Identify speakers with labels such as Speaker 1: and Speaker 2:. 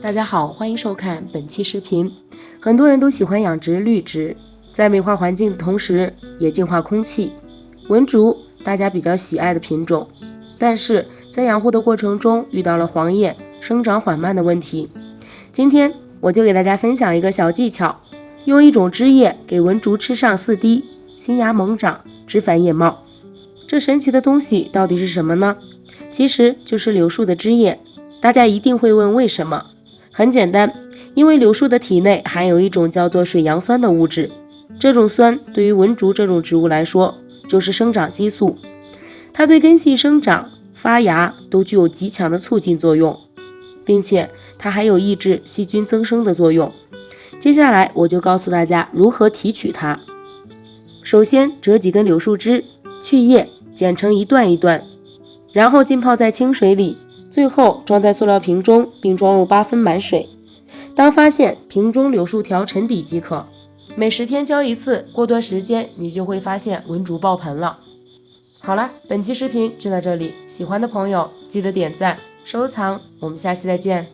Speaker 1: 大家好，欢迎收看本期视频。很多人都喜欢养殖绿植，在美化环境的同时，也净化空气。文竹大家比较喜爱的品种，但是在养护的过程中遇到了黄叶生长缓慢的问题。今天我就给大家分享一个小技巧，用一种枝叶给文竹吃上4滴，新芽猛长，枝繁叶茂。这神奇的东西到底是什么呢？其实就是柳树的枝叶。大家一定会问为什么？很简单，因为柳树的体内含有一种叫做水杨酸的物质，这种酸对于文竹这种植物来说就是生长激素，它对根系生长、发芽都具有极强的促进作用，并且它还有抑制细菌增生的作用。接下来我就告诉大家如何提取它。首先折几根柳树枝，去叶，剪成一段一段，然后浸泡在清水里，最后装在塑料瓶中，并装入8分满水。当发现瓶中柳树条沉底即可。每10天浇一次，过段时间你就会发现文竹爆盆了。好了，本期视频就到这里，喜欢的朋友记得点赞、收藏，我们下期再见。